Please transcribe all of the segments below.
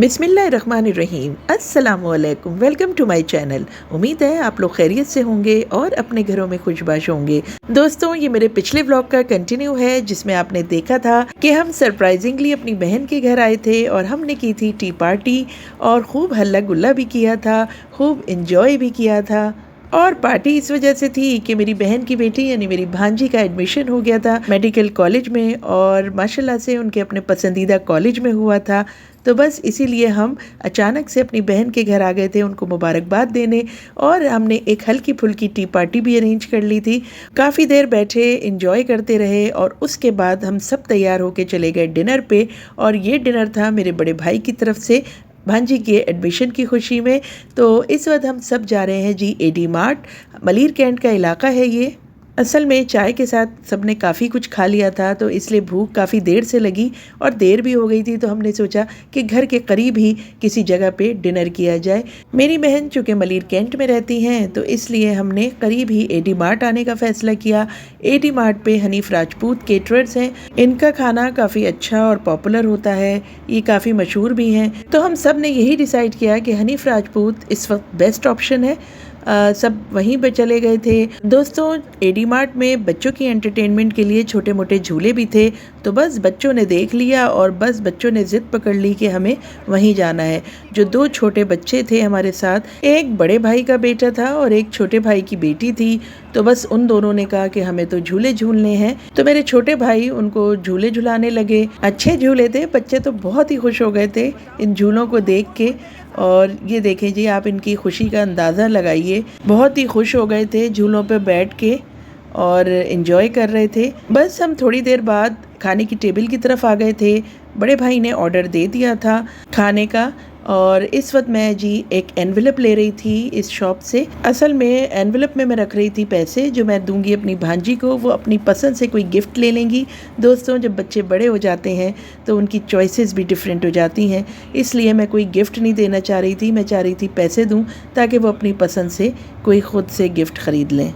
बिस्मिल्लाहिर्रहमानिर्रहीम, अस्सलामुअलैकुम। Welcome to my channel. उम्मीद है आप लोग खैरियत से होंगे और अपने घरों में खुशबाश होंगे। दोस्तों, ये मेरे पिछले व्लॉग का कंटिन्यू है जिसमें आपने देखा था कि हम सरप्राइजिंगली अपनी बहन के घर आए थे और हमने की थी टी पार्टी और खूब हल्ला गुल्ला भी किया था, खूब इंजॉय भी किया था। और पार्टी इस वजह से थी कि मेरी बहन की बेटी यानी मेरी भांजी का एडमिशन हो गया था मेडिकल कॉलेज में और माशाल्लाह से उनके अपने पसंदीदा कॉलेज में हुआ था। तो बस इसीलिए हम अचानक से अपनी बहन के घर आ गए थे उनको मुबारकबाद देने और हमने एक हल्की फुल्की टी पार्टी भी अरेंज कर ली थी। काफ़ी देर बैठे इंजॉय करते रहे और उसके बाद हम सब तैयार होके चले गए डिनर पे। और ये डिनर था मेरे बड़े भाई की तरफ से भांजी के एडमिशन की खुशी में। तो इस वक्त हम सब जा रहे हैं जी एडी मार्ट। मलीर कैंट का इलाका है ये। असल में चाय के साथ सबने काफ़ी कुछ खा लिया था तो इसलिए भूख काफ़ी देर से लगी और देर भी हो गई थी, तो हमने सोचा कि घर के करीब ही किसी जगह पे डिनर किया जाए। मेरी बहन चूँकि मलीर कैंट में रहती हैं तो इसलिए हमने करीब ही एडी मार्ट आने का फ़ैसला किया। एडी मार्ट पे हनीफ राजपूत केटरर्स हैं, इनका खाना काफ़ी अच्छा और पॉपुलर होता है, ये काफ़ी मशहूर भी हैं। तो हम सब ने यही डिसाइड किया कि हनीफ राजपूत इस वक्त बेस्ट ऑप्शन है। सब वहीं पे चले गए थे। दोस्तों, एडी मार्ट में बच्चों की एंटरटेनमेंट के लिए छोटे मोटे झूले भी थे, तो बस बच्चों ने देख लिया और बस बच्चों ने ज़िद पकड़ ली कि हमें वहीं जाना है। जो दो छोटे बच्चे थे हमारे साथ, एक बड़े भाई का बेटा था और एक छोटे भाई की बेटी थी, तो बस उन दोनों ने कहा कि हमें तो झूले झूलने हैं। तो मेरे छोटे भाई उनको झूले झुलाने लगे। अच्छे झूले थे, बच्चे तो बहुत ही खुश हो गए थे इन झूलों को देख के। और ये देखें जी, आप इनकी खुशी का अंदाज़ा लगाइए, बहुत ही खुश हो गए थे झूलों पे बैठ के और इन्जॉय कर रहे थे। बस हम थोड़ी देर बाद खाने की टेबल की तरफ आ गए थे। बड़े भाई ने ऑर्डर दे दिया था खाने का और इस वक्त मैं जी एक एनवेलप ले रही थी इस शॉप से। असल में एनवेलप में मैं रख रही थी पैसे जो मैं दूंगी अपनी भांजी को, वो अपनी पसंद से कोई गिफ्ट ले लेंगी। दोस्तों, जब बच्चे बड़े हो जाते हैं तो उनकी चॉइसेस भी डिफरेंट हो जाती हैं, इसलिए मैं कोई गिफ्ट नहीं देना चाह रही थी, मैं चाह रही थी पैसे दूं ताकि वो अपनी पसंद से कोई ख़ुद से गिफ्ट ख़रीद लें।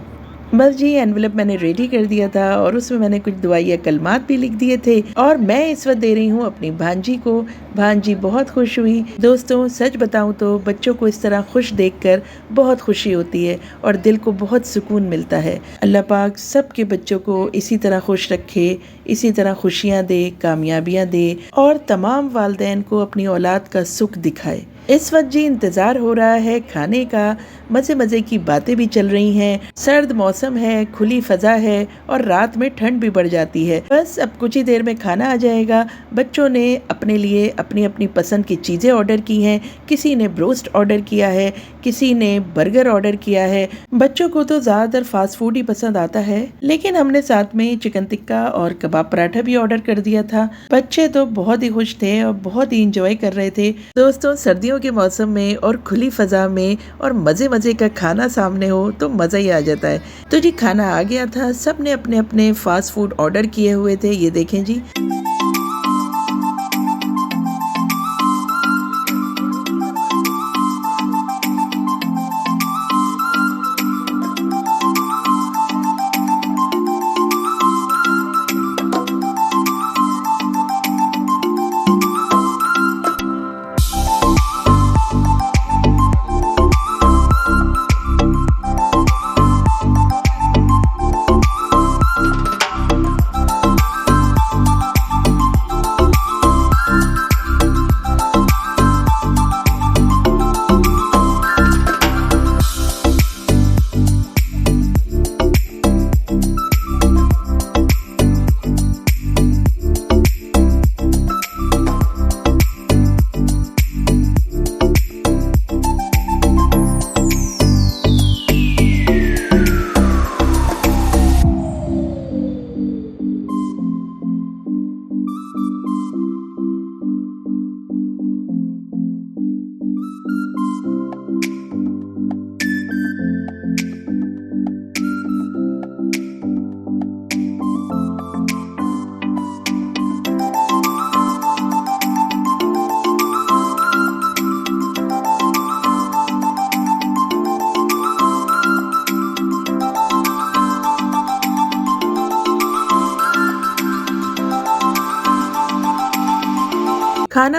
बस जी, एनवेलप मैंने रेडी कर दिया था और उसमें मैंने कुछ दुआइया कलमात भी लिख दिए थे और मैं इस वक्त दे रही हूँ अपनी भांजी को। भांजी बहुत खुश हुई। दोस्तों, सच बताऊँ तो बच्चों को इस तरह खुश देखकर बहुत खुशी होती है और दिल को बहुत सुकून मिलता है। अल्लाह पाक सबके बच्चों को इसी तरह खुश रखे, इसी तरह खुशियाँ दे, कामयाबियाँ दे और तमाम वालिदैन को अपनी औलाद का सुख दिखाए। इस वक्त जी इंतज़ार हो रहा है खाने का, मज़े मज़े की बातें भी चल रही हैं, सर्द मौसम है, खुली फ़ज़ा है और रात में ठंड भी बढ़ जाती है। बस अब कुछ ही देर में खाना आ जाएगा। बच्चों ने अपने लिए अपनी अपनी पसंद की चीज़ें ऑर्डर की हैं। किसी ने ब्रोस्ट ऑर्डर किया है, किसी ने बर्गर ऑर्डर किया है। बच्चों को तो ज़्यादातर फास्ट फूड ही पसंद आता है, लेकिन हमने साथ में चिकन टिक्का और कबाब पराठा भी ऑर्डर कर दिया था। बच्चे तो बहुत ही खुश थे और बहुत ही इंजॉय कर रहे थे। दोस्तों, सर्दियों के मौसम में और खुली फ़ज़ा में और मज़े मज़े का खाना सामने हो तो मज़ा ही आ जाता है। तो जी खाना आ गया था, सब ने अपने अपने फास्ट फूड ऑर्डर किए हुए थे। ये देखें जी।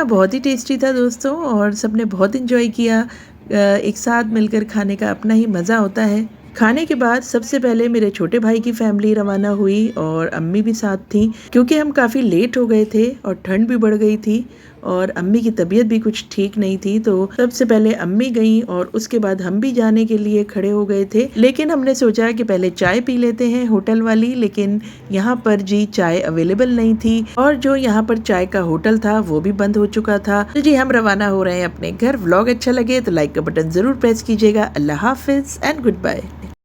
खाना बहुत ही टेस्टी था दोस्तों और सबने बहुत इन्जॉय किया। एक साथ मिलकर खाने का अपना ही मज़ा होता है। खाने के बाद सबसे पहले मेरे छोटे भाई की फैमिली रवाना हुई और अम्मी भी साथ थी, क्योंकि हम काफ़ी लेट हो गए थे और ठंड भी बढ़ गई थी और अम्मी की तबीयत भी कुछ ठीक नहीं थी। तो सबसे पहले अम्मी गई और उसके बाद हम भी जाने के लिए खड़े हो गए थे, लेकिन हमने सोचा कि पहले चाय पी लेते हैं होटल वाली, लेकिन यहाँ पर जी चाय अवेलेबल नहीं थी और जो यहाँ पर चाय का होटल था वो भी बंद हो चुका था। तो जी हम रवाना हो रहे हैं अपने घर। व्लॉग अच्छा लगे तो लाइक का बटन जरूर प्रेस कीजिएगा। अल्लाह हाफिज एंड गुड बाय।